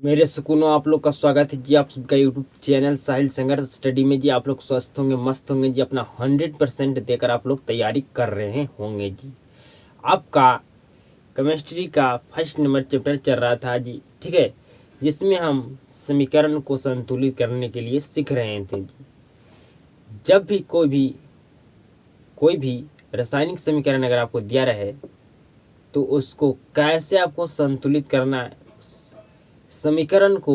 मेरे सुकूनों आप लोग का स्वागत है जी आप सबका यूट्यूब चैनल साहिल संघर्ष स्टडी में जी। आप लोग स्वस्थ होंगे, मस्त होंगे जी, अपना 100% देकर आप लोग तैयारी कर रहे होंगे जी। आपका केमिस्ट्री का फर्स्ट नंबर चैप्टर चल रहा था जी, ठीक है, जिसमें हम समीकरण को संतुलित करने के लिए सीख रहे थे जी। जब भी कोई भी रासायनिक समीकरण अगर आपको दिया रहे तो उसको कैसे आपको संतुलित करना है, समीकरण को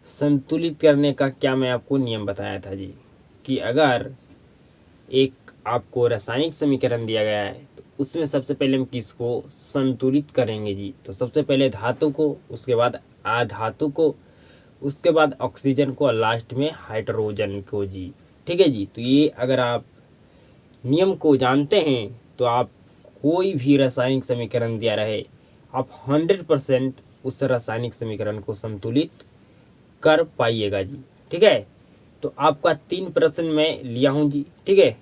संतुलित करने का क्या मैं आपको नियम बताया था जी, कि अगर एक आपको रासायनिक समीकरण दिया गया है तो उसमें सबसे पहले हम किसको संतुलित करेंगे जी। तो सबसे पहले धातु को, उसके बाद अधातु को, उसके बाद ऑक्सीजन को और लास्ट में हाइड्रोजन को जी, ठीक है जी। तो ये अगर आप नियम को जानते हैं तो आप कोई भी रासायनिक समीकरण दिया रहे आप 100% उस रासायनिक समीकरण को संतुलित कर पाइएगा जी, ठीक है। तो आपका 3 प्रश्न मैं लिया हूँ जी, ठीक है।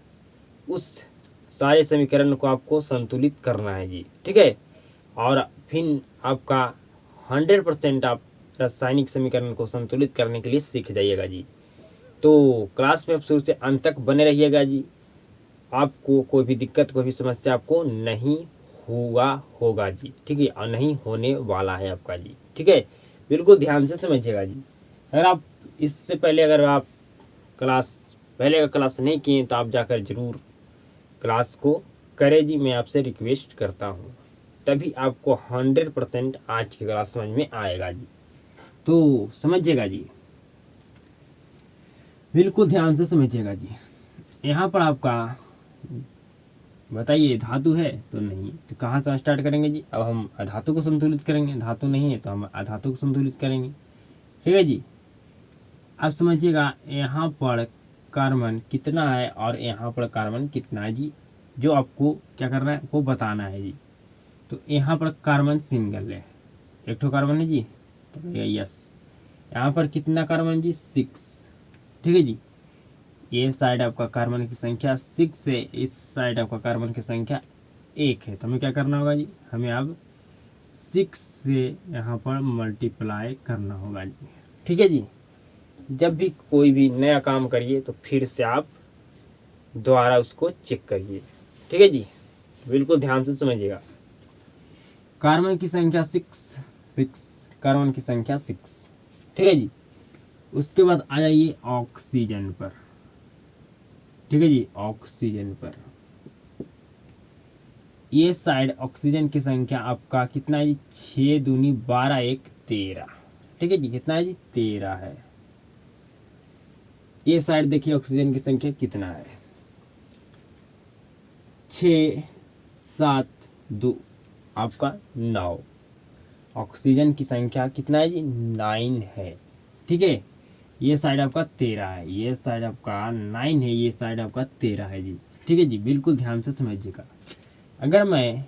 उस सारे समीकरण को आपको संतुलित करना है जी, ठीक है। और फिर आपका 100% आप रासायनिक समीकरण को संतुलित करने के लिए सीख जाइएगा जी। तो क्लास में आप शुरू से अंत तक बने रहिएगा जी। आपको कोई भी दिक्कत, कोई भी समस्या आपको नहीं होगा जी, ठीक है, और नहीं होने वाला है आपका जी, ठीक है। बिल्कुल ध्यान से समझिएगा जी। अगर आप इससे पहले अगर आप पहले का क्लास नहीं किए तो आप जाकर जरूर क्लास को करें जी, मैं आपसे रिक्वेस्ट करता हूँ, तभी आपको 100% आज की क्लास समझ में आएगा जी। तो समझिएगा जी, बिल्कुल ध्यान से समझिएगा जी। यहाँ पर आपका बताइए धातु है तो नहीं, तो कहाँ से स्टार्ट करेंगे जी। अब हम अधातु को संतुलित करेंगे, धातु नहीं है तो हम अधातु को संतुलित करेंगे, ठीक है जी। अब समझिएगा यहाँ पर कार्बन कितना है और यहाँ पर कार्बन कितना है जी, जो आपको क्या करना है वो बताना है जी। तो यहाँ पर कार्बन सिंगल है, एक ठो कार्बन है जी, तो यस। यहाँ पर कितना कार्बन जी, 6, ठीक है जी। ये साइड आपका कार्बन की संख्या 6 है, इस साइड आपका कार्बन की संख्या 1 है। तो हमें क्या करना होगा जी, हमें अब 6 से यहाँ पर मल्टीप्लाई करना होगा जी, ठीक है जी। जब भी कोई भी नया काम करिए तो फिर से आप दोबारा उसको चेक करिए, ठीक है जी। बिल्कुल ध्यान से समझिएगा। कार्बन की संख्या 6, कार्बन की संख्या 6, ठीक है जी। उसके बाद आ जाइए ऑक्सीजन पर, ठीक है जी। ऑक्सीजन पर ये साइड ऑक्सीजन की संख्या आपका कितना है जी, 6 दूनी 12, 1 13, ठीक है जी। कितना है जी, 13 है। ये साइड देखिए ऑक्सीजन की संख्या कितना है, 6 7 2 आपका 9। ऑक्सीजन की संख्या कितना है जी, 9 है, ठीक है। ये साइड आपका 13 है, ये साइड आपका 9 है, ये साइड आपका 13 है जी, ठीक है जी। बिल्कुल ध्यान से समझिएगा। अगर मैं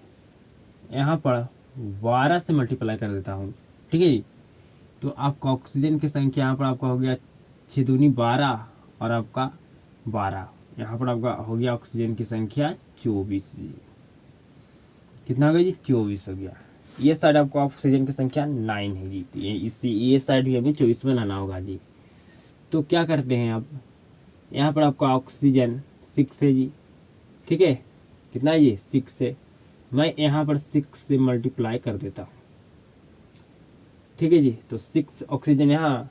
यहाँ पर 12 से मल्टीप्लाई कर देता हूँ, ठीक है जी, तो आपका ऑक्सीजन की संख्या यहाँ पर आपका हो गया 6 दूनी 12 और आपका 12, यहाँ पर आपका हो गया ऑक्सीजन की संख्या 24 जी। कितना हो गया जी, 24 हो गया। ये साइड आपको ऑक्सीजन की संख्या 9 है जी, तो ये साइड भी हमें 24 में लाना होगा जी। तो क्या करते हैं अब, यहाँ पर आपका ऑक्सीजन 6 है जी, ठीक है। कितना है जी, 6 है। मैं यहाँ पर 6 से मल्टीप्लाई कर देता हूँ, ठीक है जी। तो 6 ऑक्सीजन यहाँ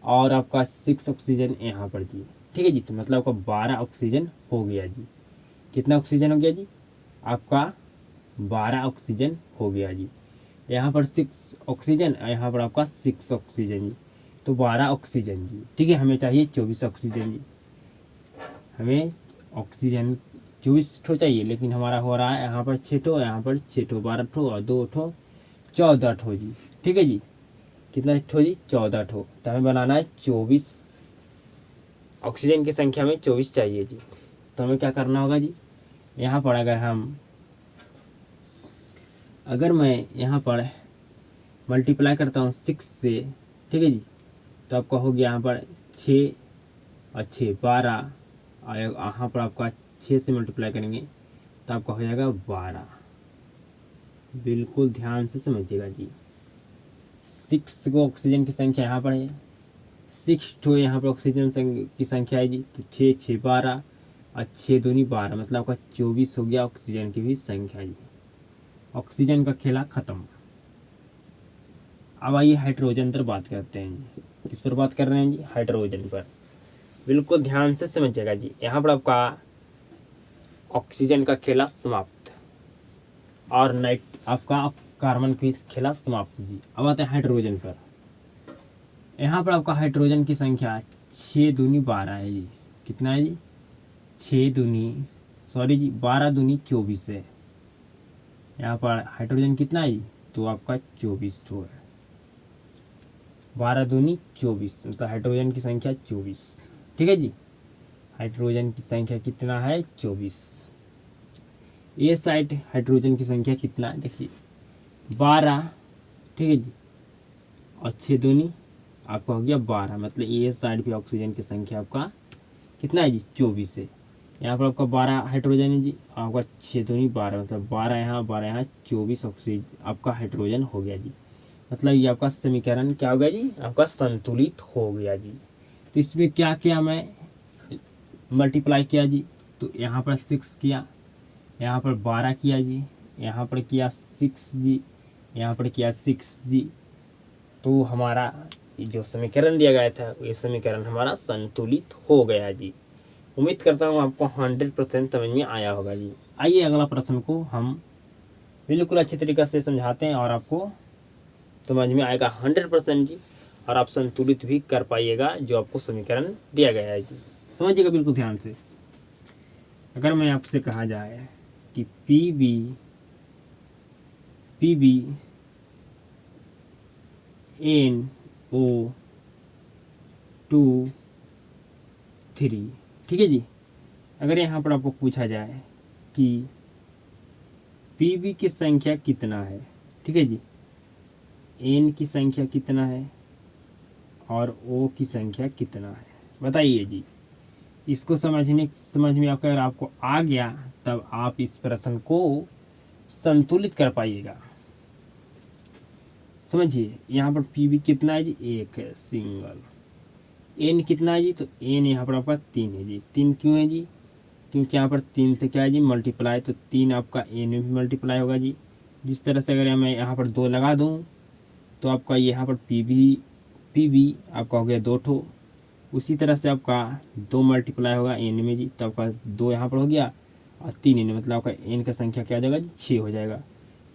और आपका 6 ऑक्सीजन यहाँ पर जी, ठीक है जी। तो मतलब आपका 12 ऑक्सीजन हो गया जी। कितना ऑक्सीजन हो गया जी, आपका 12 ऑक्सीजन हो गया जी। यहाँ पर 6 ऑक्सीजन, यहाँ पर आपका 6 ऑक्सीजन जी, तो 12 ऑक्सीजन जी, ठीक है। हमें चाहिए 24 ऑक्सीजन जी। हमें ऑक्सीजन 24 ठो चाहिए, लेकिन हमारा हो रहा है यहाँ पर 6 ठो, यहाँ पर 6 ठो, 12 ठो और 2 ठो 14 ठो जी, ठीक है जी। कितना ठो जी, 14 ठो। तो हमें बनाना है 24, ऑक्सीजन की संख्या में 24 चाहिए जी। तो हमें क्या करना होगा जी, यहाँ पर अगर मैं यहाँ पर मल्टीप्लाई करता हूँ 6 से, ठीक है जी, तो आपका हो गया यहाँ पर 6 और 6 12, और यहाँ पर आपका 6 से मल्टीप्लाई करेंगे तो आपका हो जाएगा 12। बिल्कुल ध्यान से समझिएगा जी, 6 को ऑक्सीजन की संख्या यहाँ पर है, 6 तो यहाँ पर ऑक्सीजन की संख्या है जी। तो 6 6 12 और 6 दूनी 12, मतलब आपका 24 हो गया ऑक्सीजन की भी संख्या जी। ऑक्सीजन का खेला खत्म। अब आइए हाइड्रोजन पर बात करते हैं जी। किस पर बात कर रहे हैं जी? हाइड्रोजन पर। बिल्कुल ध्यान से समझिएगा जी। यहाँ पर आपका ऑक्सीजन का खेला समाप्त और आपका कार्बन का खेला समाप्त जी। अब आते हैं हाइड्रोजन पर। यहाँ पर आपका हाइड्रोजन की संख्या 6 दूनी 12 है जी। कितना है जी? 12 दूनी 24 है। यहाँ पर हाइड्रोजन कितना है जी? तो आपका 24 तो है। 12 दूनी 24, मतलब हाइड्रोजन की संख्या 24। ठीक है जी। हाइड्रोजन की संख्या कितना है? 24। ये साइड हाइड्रोजन की संख्या कितना है देखिए, 12। ठीक है जी। और 6 दूनी आपका हो गया 12, मतलब ये साइड पे ऑक्सीजन की संख्या आपका कितना है जी? 24 है। यहाँ पर आपका 12 हाइड्रोजन है जी, आपका 6 दूनी 12, मतलब 12 यहाँ 12 यहाँ 24 ऑक्सीजन आपका हाइड्रोजन हो गया जी। मतलब ये आपका समीकरण क्या हो गया जी? आपका संतुलित हो गया जी। तो इसमें क्या किया, मैं मल्टीप्लाई किया जी। तो यहाँ पर 6 किया, यहाँ पर 12 किया जी, यहाँ पर किया 6 जी, यहाँ पर किया 6 जी। तो हमारा जो समीकरण दिया गया था ये समीकरण हमारा संतुलित हो गया जी। उम्मीद करता हूँ आपको 100% समझ में आया होगा जी। आइए अगला प्रश्न को हम बिल्कुल अच्छे तरीके से समझाते हैं और आपको समझ में आएगा 100% जी, और आप संतुलित भी कर पाइएगा जो आपको समीकरण दिया गया है जी। समझिएगा बिल्कुल ध्यान से। अगर मैं आपसे कहा जाए कि PbNO2 ठीक है जी। अगर यहाँ पर आपको पूछा जाए कि Pb की संख्या कितना है, ठीक है जी, N की संख्या कितना है और O की संख्या कितना है, बताइए जी। इसको समझ में अगर आपको आ गया तब आप इस प्रश्न को संतुलित कर पाइएगा। समझिए यहाँ पर Pb कितना है जी? 1 है सिंगल। N कितना है जी? तो N यहाँ पर आपका 3 है जी। 3 क्यों है जी? क्योंकि यहाँ पर 3 से क्या है जी? मल्टीप्लाई, तो 3 आपका N में भी मल्टीप्लाई होगा जी। जिस तरह से अगर मैं यहाँ पर 2 लगा दूँ तो आपका यहाँ पर Pb आपका हो गया 2 ठो। उसी तरह से आपका 2 मल्टीप्लाई होगा N में जी, तो आपका 2 यहाँ पर हो गया और 3 N, मतलब आपका N का संख्या क्या हो जाएगा जी? 6 हो जाएगा।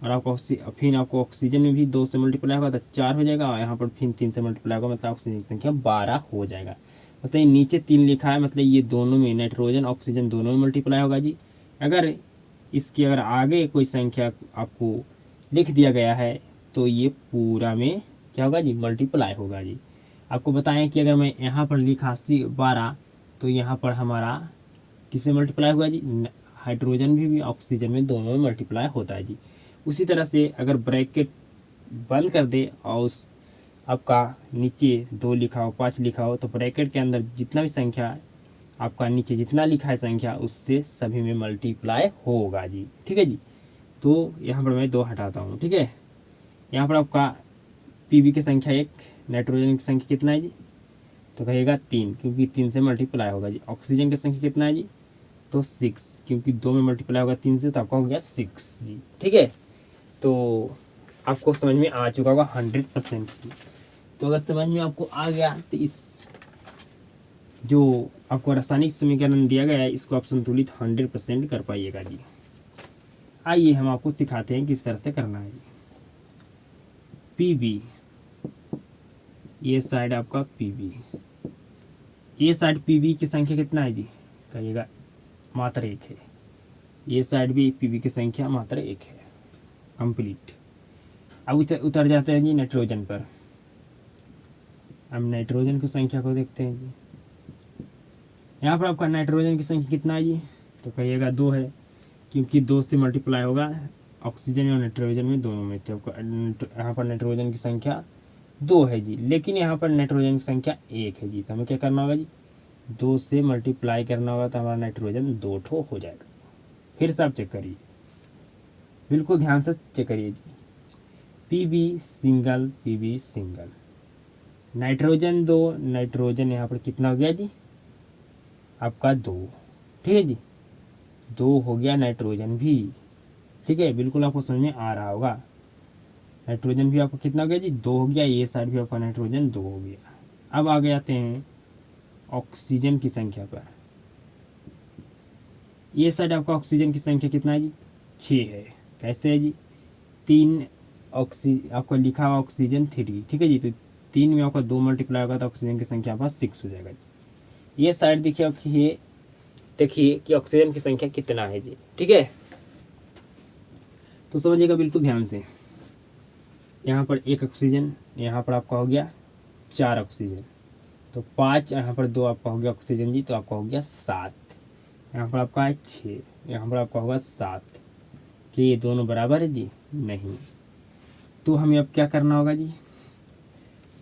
और आपको फिर आपको ऑक्सीजन में भी 2 से मल्टीप्लाई होगा तो 4 हो जाएगा, और यहाँ पर फिर 3 से मल्टीप्लाई होगा, मतलब ऑक्सीजन की संख्या 12 हो जाएगा। मतलब ये नीचे 3 लिखा है, मतलब ये दोनों में नाइट्रोजन ऑक्सीजन दोनों में मल्टीप्लाई होगा जी। अगर इसकी अगर आगे कोई संख्या आपको लिख दिया गया है तो ये पूरा में क्या होगा जी? मल्टीप्लाई होगा जी। आपको बताएं कि अगर मैं यहाँ पर लिखा 12 तो यहाँ पर हमारा किसमें मल्टीप्लाई हुआ जी? हाइड्रोजन भी ऑक्सीजन में दोनों में मल्टीप्लाई होता है जी। उसी तरह से अगर ब्रैकेट बंद कर दे और उस आपका नीचे 2 लिखा हो 5 लिखा हो तो ब्रैकेट के अंदर जितना भी संख्या आपका नीचे जितना लिखा है संख्या उससे सभी में मल्टीप्लाई होगा जी। ठीक है जी। तो यहाँ पर मैं 2 हटाता हूँ। ठीक है। यहाँ पर आपका Pb की संख्या 1, नाइट्रोजन की संख्या कितना है जी? तो कहेगा 3, क्योंकि 3 से मल्टीप्लाई होगा जी। ऑक्सीजन की संख्या कितना है जी? तो 6, क्योंकि 2 में मल्टीप्लाई होगा 3 से, तो आपका हो गया 6 जी। ठीक है। तो आपको समझ में आ चुका होगा 100% जी। तो अगर समझ में आपको आ गया तो इस जो आपको रासायनिक समीकरण दिया गया है इसको आप संतुलित 100% कर पाइएगा जी। आइए हम आपको सिखाते हैं किस तरह से करना है जी। Pb, ये साइड आपका Pb, ये साइड Pb की संख्या कितना है जी? कहिएगा मात्र 1 है। ये साइड भी Pb की संख्या मात्र 1 है। कंप्लीट। अब उतर जाते हैं जी नाइट्रोजन पर। अब नाइट्रोजन की संख्या को देखते हैं जी। यहाँ पर आपका नाइट्रोजन की संख्या कितना है जी? तो कहिएगा 2 है, क्योंकि 2 से मल्टीप्लाई होगा ऑक्सीजन और नाइट्रोजन में दोनों में। तो यहाँ पर नाइट्रोजन की संख्या 2 है जी, लेकिन यहाँ पर नाइट्रोजन की संख्या 1 है जी। तो हमें क्या करना होगा जी? 2 से मल्टीप्लाई करना होगा तो हमारा नाइट्रोजन 2 ठो हो जाएगा। फिर से आप चेक करिए, बिल्कुल ध्यान से चेक करिए जी। P B single. Nitrogen 2, nitrogen यहाँ पर कितना हो गया जी आपका 2, ठीक है जी, 2 हो गया नाइट्रोजन भी, ठीक है, बिल्कुल आपको समझ में आ रहा होगा। नाइट्रोजन भी आपका कितना हो गया जी 2 हो गया, ये साइड भी आपका नाइट्रोजन 2 हो गया। अब आगे आते हैं ऑक्सीजन की संख्या पर। ये साइड आपका ऑक्सीजन की संख्या कितना है जी 6 है। कैसे है जी 3 आपको लिखा हुआ ऑक्सीजन 3, ठीक है जी, तो 3 में आपका 2 मल्टीप्लाई होगा तो ऑक्सीजन की संख्या आपका 6 हो जाएगा जी। ये साइड देखिए कि ऑक्सीजन की संख्या कितना है जी, ठीक है, तो समझिएगा बिल्कुल ध्यान से। यहाँ पर 1 ऑक्सीजन, यहाँ पर आपका हो गया 4 ऑक्सीजन, तो 5, यहाँ पर 2 आपका हो गया ऑक्सीजन जी, तो आपका हो गया 7, यहाँ पर आपका है 6, यहाँ पर आपका होगा 7। कि ये दोनों बराबर है जी नहीं, तो हमें अब क्या करना होगा जी,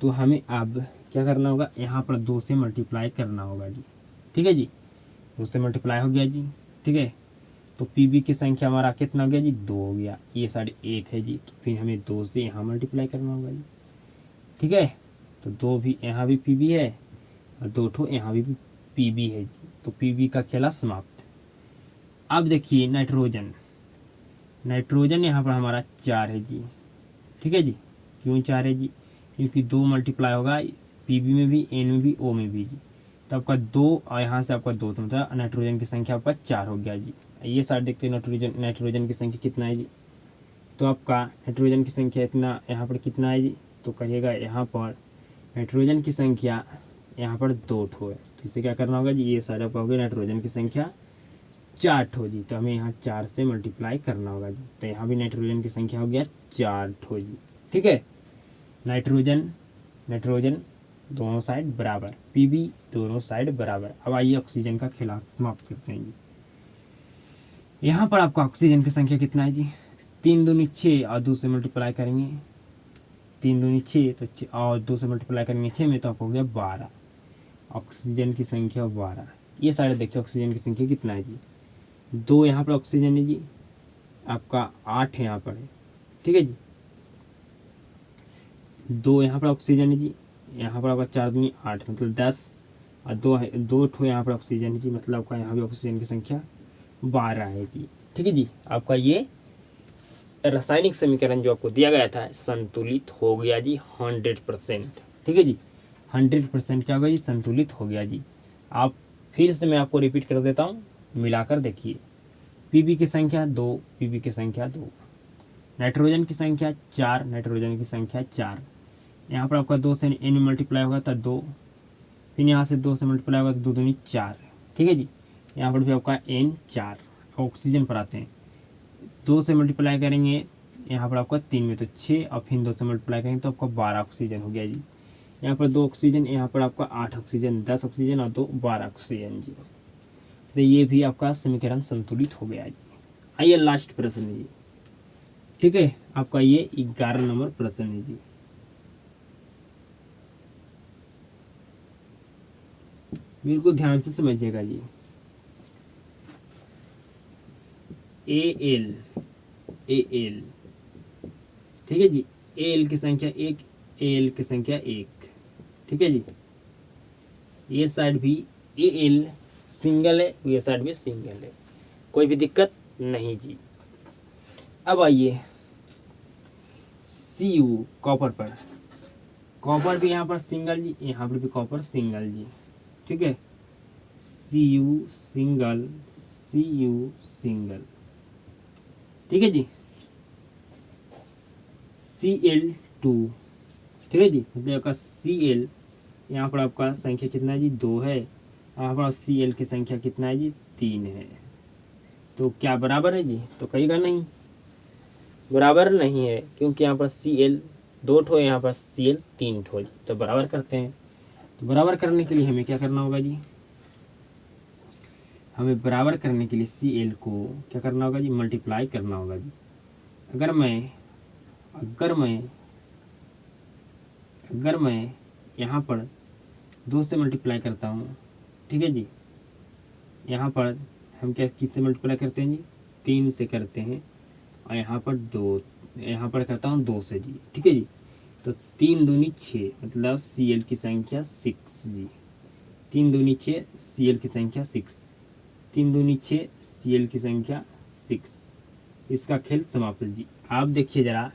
तो हमें अब क्या करना होगा, यहाँ पर 2 से मल्टीप्लाई करना होगा जी, ठीक है जी, 2 से मल्टीप्लाई हो गया जी, ठीक है, तो पीबी की संख्या हमारा कितना हो गया जी 2 हो गया, ये साइड 1 है जी, तो फिर हमें 2 से यहाँ मल्टीप्लाई करना होगा जी, ठीक है, तो 2 भी यहाँ भी पीबी है और 2 ठो यहाँ भी पीबी है जी, तो पीबी का खेला समाप्त। अब देखिए नाइट्रोजन यहाँ पर हमारा 4 है जी, ठीक है जी, क्यों 4 है जी, क्योंकि 2 मल्टीप्लाई होगा पीबी में भी, एन में भी, ओ में भी जी, तो आपका 2 और यहाँ से आपका 2, तो मतलब नाइट्रोजन की संख्या आपका 4 हो गया जी। ये साइड देखते हैं नाइट्रोजन की संख्या कितना है जी, तो आपका नाइट्रोजन की संख्या इतना यहाँ पर कितना है जी, तो कहिएगा यहाँ पर नाइट्रोजन की संख्या यहाँ पर 2 ठो है, तो इसे क्या करना होगा जी, ये साइड आपका होगा नाइट्रोजन की संख्या 4 ठो जी, तो हमें यहाँ 4 से मल्टीप्लाई करना होगा जी, तो यहाँ भी नाइट्रोजन की संख्या हो गया 4 ठो जी, ठीक है। नाइट्रोजन दोनों साइड बराबर, पीबी दोनों साइड बराबर। अब आइए ऑक्सीजन का खेला समाप्त करते हैं जी। यहाँ पर आपका ऑक्सीजन की संख्या कितना है जी, 3 दूनी 6 और 2 से मल्टीप्लाई करेंगे, 3 दूनी 6, तो 6 और 2 से मल्टीप्लाई करेंगे 6 में, तो आपको हो गया 12, ऑक्सीजन की संख्या 12। ये साइड देखिए ऑक्सीजन की संख्या कितना है जी 2, यहाँ पर ऑक्सीजन है जी आपका 8 है यहाँ पर है, ठीक है जी, 2 यहाँ पर ऑक्सीजन है जी, यहाँ पर आपका 4 दूनी 8 मतलब 10 और 2 ठो यहाँ पर ऑक्सीजन है जी, मतलब आपका यहाँ भी ऑक्सीजन की संख्या 12 है जी, ठीक है जी। आपका ये रासायनिक समीकरण जो आपको दिया गया था संतुलित हो गया जी 100%, ठीक है जी, 100% क्या होगा जी संतुलित हो गया जी। आप फिर से मैं आपको रिपीट कर देता हूँ, मिलाकर देखिए, पीबी की संख्या 2, पीबी की संख्या 2, नाइट्रोजन की संख्या 4, नाइट्रोजन की संख्या 4, यहाँ पर आपका 2 से एन में मल्टीप्लाई होगा तो 2, फिर यहाँ से 2 से मल्टीप्लाई होगा तो 2 दूनी 4, ठीक है जी, यहाँ पर भी आपका एन 4। ऑक्सीजन पर आते हैं, 2 से मल्टीप्लाई करेंगे यहाँ पर आपका 3 में तो 6 और फिर 2 से मल्टीप्लाई करेंगे तो आपका 12 ऑक्सीजन हो गया जी। यहाँ पर 2 ऑक्सीजन, यहाँ पर आपका 8 ऑक्सीजन, 10 ऑक्सीजन और 2 12 ऑक्सीजन जी, तो ये भी आपका समीकरण संतुलित हो गया जी। आइए लास्ट प्रश्न है जी, ठीक है, आपका ये 11 नंबर प्रश्न है जी। बिल्कुल ध्यान से समझिएगा जी। एल, ठीक है जी, एल की संख्या 1, एल की संख्या 1, ठीक है जी, ये साइड भी एल सिंगल है, ये साइड भी सिंगल है, कोई भी दिक्कत नहीं जी। अब आइए सी यू कॉपर पर, कॉपर भी यहाँ पर सिंगल जी, यहाँ पर भी कॉपर सिंगल जी, ठीक है, C U single, C U single, ठीक है जी, Cl2, ठीक है जी, मतलब आपका Cl यहाँ पर आपका संख्या कितना है जी 2 है, यहाँ पर Cl की संख्या कितना है जी 3 है, तो क्या बराबर है जी, तो कहेगा नहीं, बराबर नहीं है, क्योंकि यहाँ पर Cl 2 ठो, यहाँ पर Cl 3 ठो, तो बराबर करते हैं। तो बराबर करने के लिए हमें क्या करना होगा जी, हमें बराबर करने के लिए Cl को क्या करना होगा जी मल्टीप्लाई करना होगा जी। अगर मैं यहाँ पर 2 से मल्टीप्लाई करता हूँ, ठीक है जी, यहाँ पर हम क्या किससे मल्टीप्लाई करते हैं जी 3 से करते हैं, और यहाँ पर 2, यहाँ पर करता हूँ 2 से जी, ठीक है जी। तो 3 दूनी 6, मतलब Cl की संख्या 6 जी। 3 दूनी 6, Cl की संख्या 6, 3 दूनी 6, Cl की संख्या 6। इसका खेल समाप्त जी। आप देखिए जरा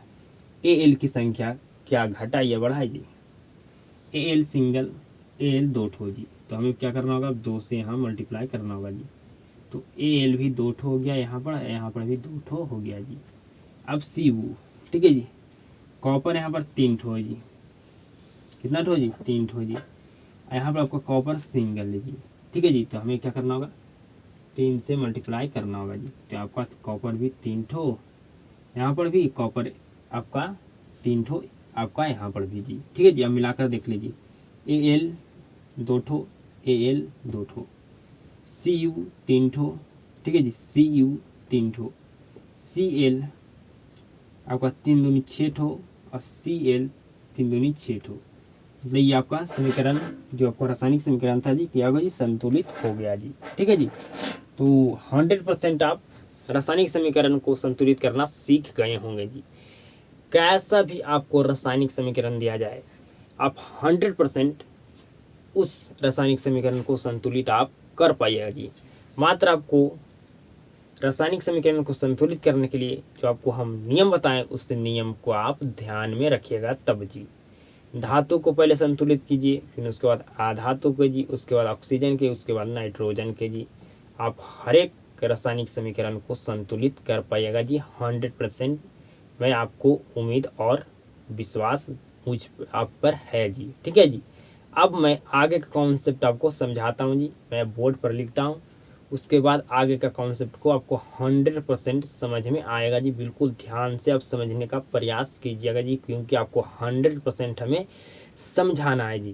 Al की संख्या क्या घटा या बढ़ा जी। Al सिंगल, Al 2 ठो जी। तो हमें क्या करना होगा, 2 से यहाँ मल्टीप्लाई करना होगा जी। तो Al भी 2 ठो हो गया यहाँ पर भी 2 ठो हो गया जी। अब Cu, ठीक है जी। कॉपर यहाँ पर 3 ठो है जी। कितना ठो जी, 3 ठो जी। यहाँ पर आपका कॉपर सिंगल है जी, ठीक है जी। तो हमें क्या करना होगा, 3 से मल्टीप्लाई करना होगा जी। तो आपका कॉपर भी 3 ठो, यहाँ पर भी कॉपर आपका 3 ठो, आपका यहाँ पर भी जी, ठीक है जी। अब मिलाकर देख लीजिए, Al 2 ठो, Al 2 ठो, Cu 3 ठो, ठीक है जी। Cu 3 ठो, Cl आपका 3 दूनी 6 ठो, और Cl 3 दूनी 6 ठो। मतलब ये आपका समीकरण जो आपका रासायनिक समीकरण था जी, क्या होगा जी, संतुलित हो गया जी, ठीक है जी। तो 100% आप रासायनिक समीकरण को संतुलित करना सीख गए होंगे जी। कैसा भी आपको रासायनिक समीकरण दिया जाए, आप 100% उस रासायनिक समीकरण को संतुलित आप कर पाइएगा जी। मात्र आपको रासायनिक समीकरण को संतुलित करने के लिए जो आपको हम नियम बताएं, उस नियम को आप ध्यान में रखिएगा तब जी। धातु को पहले संतुलित कीजिए, फिर उसके बाद अधातु के जी, उसके बाद ऑक्सीजन के, उसके बाद नाइट्रोजन के जी। आप हर एक रासायनिक समीकरण को संतुलित कर पाइएगा जी 100%। मैं आपको उम्मीद और विश्वास मुझ आप पर है जी, ठीक है जी। अब मैं आगे का कॉन्सेप्ट आपको समझाता हूँ जी। मैं बोर्ड पर लिखता हूँ, उसके बाद आगे का कॉन्सेप्ट को आपको 100% समझ में आएगा जी। बिल्कुल ध्यान से आप समझने का प्रयास कीजिएगा जी, क्योंकि आपको 100% हमें समझाना है जी।